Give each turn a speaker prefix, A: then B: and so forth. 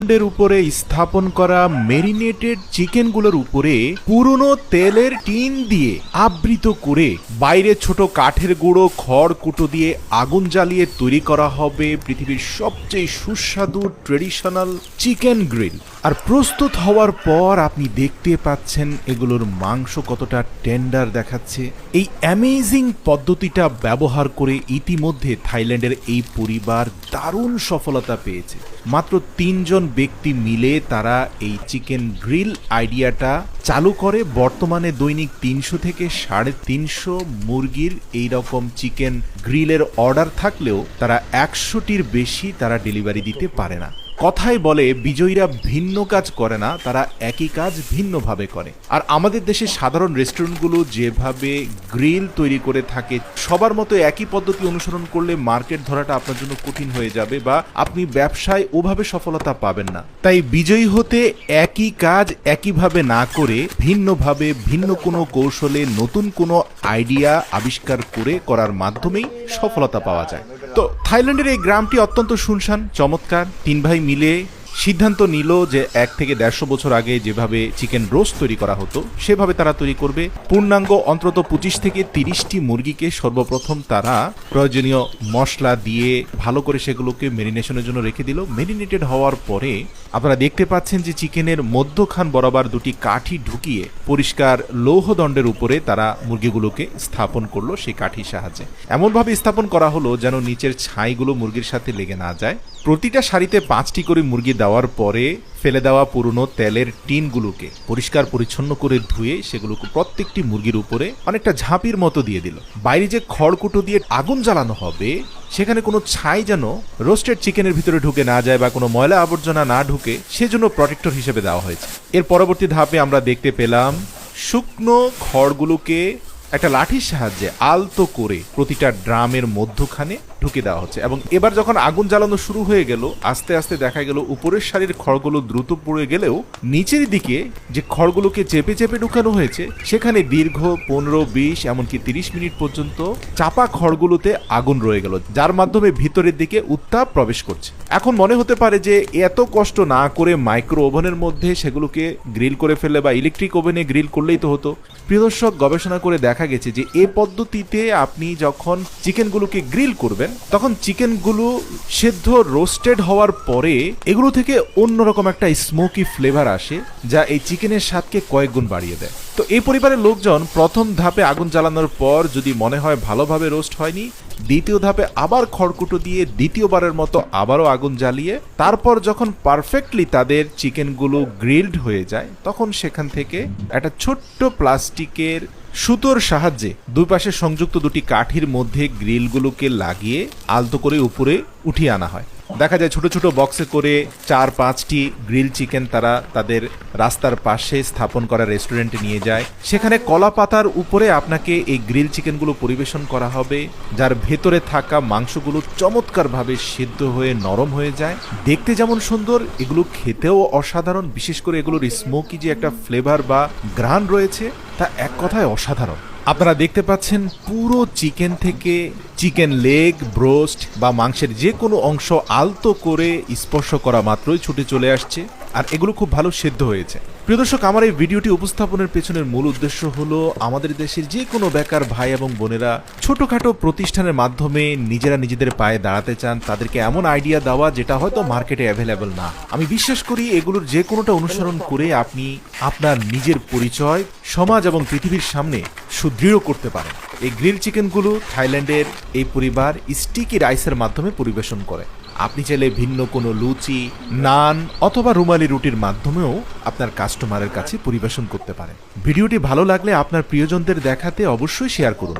A: এর উপরে স্থাপন করা মেরিনেটেড চিকেনগুলোর উপরে পুরনো তেলের টিন দিয়ে আবৃত করে বাইরে ছোট কাঠের গুঁড়ো খড় কুটো দিয়ে আগুন জ্বালিয়ে তৈরি করা হবে পৃথিবীর সবচেয়ে সুস্বাদু ট্রেডিশনাল চিকেন গ্রিল। আর প্রস্তুত হওয়ার পর আপনি দেখতে পাচ্ছেন এগুলোর মাংস কতটা টেন্ডার দেখাচ্ছে। এই অ্যামেজিং পদ্ধতিটা ব্যবহার করে ইতিমধ্যে থাইল্যান্ডের এই পরিবার দারুণ সফলতা পেয়েছে। মাত্র ৩ জন ব্যক্তি মিলে তারা এই চিকেন গ্রিল আইডিয়াটা চালু করে। বর্তমানে দৈনিক ৩০০ থেকে ৩৫০ মুরগির এই রকম চিকেন গ্রিলের অর্ডার থাকলেও তারা ১০০টির বেশি তারা ডেলিভারি দিতে পারে না। কথাই বলে বিজয়ীরা ভিন্ন কাজ করে না, তারা একই কাজ ভিন্নভাবে করে। আর আমাদের দেশে সাধারণ রেস্টুরেন্টগুলো যেভাবে গ্রিল তৈরি করে থাকে সবার মতো একই পদ্ধতি অনুসরণ করলে মার্কেট ধরাটা আপনার জন্য কঠিন হয়ে যাবে বা আপনি ব্যবসায় ওভাবে সফলতা পাবেন না। তাই বিজয়ী হতে একই কাজ একইভাবে না করে ভিন্নভাবে ভিন্ন কোনো কৌশলে নতুন কোনো আইডিয়া আবিষ্কার করে করার মাধ্যমেই সফলতা পাওয়া যায়। তো থাইল্যান্ডের এই গ্রামটি অত্যন্ত শুনশান, চমৎকার। ৩ ভাই মিলে সিদ্ধান্ত নিল যে ১ থেকে ১৫০ বছর আগে যেভাবে চিকেন রোস্ট তৈরি করা হতো সেভাবে তারা তৈরি করবে। পূর্ণাঙ্গ অন্তত ২৫ থেকে ৩০টি মুরগিকে সর্বপ্রথম তারা প্রয়োজনীয় মশলা দিয়ে ভালো করে সেগুলোকে মেরিনেশনের জন্য রেখে দিল। মেরিনেটেড হওয়ার পরে আপনারা দেখতে পাচ্ছেন যে চিকেনের মধ্যখান বরাবর দুটি কাঠি ঢুকিয়ে পরিষ্কার লৌহদণ্ডের উপরে তারা মুরগিগুলোকে স্থাপন করলো সেই কাঠির সাহায্যে। এমনভাবে স্থাপন করা হলো যেন নিচের ছাইগুলো মুরগির সাথে লেগে না যায়। প্রতিটা সারিতে ৫টি করে মুরগি দেওয়ার পরে ফেলে দেওয়া পুরনো তেলের টিনগুলোকে পরিষ্কার পরিচ্ছন্ন করে ধুয়ে সেগুলোকে প্রত্যেকটি মুরগির উপরে অনেকটা ঝাঁপির মতো দিয়ে দিল। বাইরে যে খড়কুটো দিয়ে আগুন জ্বালানো হবে সেখানে কোনো ছাই যেন রোস্টেড চিকেনের ভিতরে ঢুকে না যায় বা কোনো ময়লা আবর্জনা না ঢুকে সেজন্য প্রোটেক্টর হিসেবে দেওয়া হয়েছে। এর পরবর্তী ধাপে আমরা দেখতে পেলাম শুকনো খড়গুলোকে একটা লাঠির সাহায্যে আলতো করে প্রতিটা ড্রামের মধ্যখানে ঢুকে দেওয়া হচ্ছে। এবং এবার যখন আগুন জ্বালানো শুরু হয়ে গেল আস্তে আস্তে দেখা গেল উপরের সারির খড়গুলো দ্রুত পড়ে গেলেও নিচের দিকে যে খড়গুলোকে চেপে চেপে ঢুকানো হয়েছে সেখানে দীর্ঘ ১৫-২০ এমনকি ৩০ মিনিট পর্যন্ত চাপা খড়গুলোতে আগুন রয়ে গেল, যার মাধ্যমে ভিতরের দিকে উত্তাপ প্রবেশ করছে। এখন মনে হতে পারে যে এত কষ্ট না করে মাইক্রো ওভেনের মধ্যে সেগুলোকে গ্রিল করে ফেললে বা ইলেকট্রিক ওভেনে গ্রিল করলেই তো হতো। প্রিয় দর্শক, গবেষণা করে দেখা গেছে যে এই পদ্ধতিতে আপনি যখন চিকেনগুলোকে গ্রিল করবেন তখন চিকেনগুলো সেদ্ধ রোস্টেড হওয়ার পরে এগুলো থেকে অন্যরকম একটা স্মোকি ফ্লেভার আসে যা এই চিকেনের স্বাদকে কয়েক গুণ বাড়িয়ে দেয়। তো এই পরিবারের লোকজন প্রথম ধাপে আগুন জ্বালানোর পর যদি মনে হয় ভালোভাবে রোস্ট হয়নি, দ্বিতীয় ধাপে আবার খড়কুটো দিয়ে দ্বিতীয়বারের মতো আবারও আগুন জ্বালিয়ে তারপর যখন পারফেক্টলি তাদের চিকেনগুলো গ্রিলড হয়ে যায় তখন সেখান থেকে একটা ছোট্ট প্লাস্টিকের সুতোর সাহায্যে দুই পাশে সংযুক্ত দুটি কাঠির মধ্যে গ্রিলগুলোকে লাগিয়ে আলতো করে উপরে উঠিয়ে আনা হয়। দেখা যায় ছোট ছোট বক্সে করে ৪-৫টি গ্রিল চিকেন তারা তাদের রাস্তার পাশে স্থাপন করা রেস্টুরেন্টে নিয়ে যায়। সেখানে কলা পাতার উপরে আপনাকে এই গ্রিল চিকেনগুলো পরিবেশন করা হবে, যার ভেতরে থাকা মাংসগুলো চমৎকারভাবে সিদ্ধ হয়ে নরম হয়ে যায়। দেখতে যেমন সুন্দর, এগুলো খেতেও অসাধারণ। বিশেষ করে এগুলোর স্মোকি যে একটা ফ্লেভার বা ঘ্রাণ রয়েছে তা এক কথায় অসাধারণ। আপনারা দেখতে পাচ্ছেন পুরো চিকেন থেকে চিকেন লেগ, ব্রোস্ট বা মাংসের যে কোনো অংশ আলতো করে স্পর্শ করা মাত্রই ছুটে চলে আসছে আর এগুলো খুব ভালো সেদ্ধ হয়েছে। প্রিয় দর্শক, আমার এই ভিডিওটি উপস্থাপনের পেছনের মূল উদ্দেশ্য হলো আমাদের দেশের যে কোনো বেকার ভাই এবং বোনেরা ছোটখাটো প্রতিষ্ঠানের মাধ্যমে নিজেরা নিজেদের পায়ে দাঁড়াতে চান, তাদেরকে এমন আইডিয়া দেওয়া যেটা হয়তো মার্কেটে অ্যাভেলেবল না। আমি বিশ্বাস করি এগুলোর যে কোনোটা অনুসরণ করে আপনি আপনার নিজের পরিচয় সমাজ এবং পৃথিবীর সামনে সুদৃঢ় করতে পারেন। এই গ্রিল চিকেনগুলো থাইল্যান্ডের এই পরিবার স্টিকি রাইসের মাধ্যমে পরিবেশন করে। আপনি চাইলে ভিন্ন কোনো লুচি, নান অথবা রুমালি রুটির মাধ্যমেও আপনার কাস্টমারের কাছে পরিবেশন করতে পারেন। ভিডিওটি ভালো লাগলে আপনার প্রিয়জনদের দেখাতে অবশ্যই শেয়ার করুন।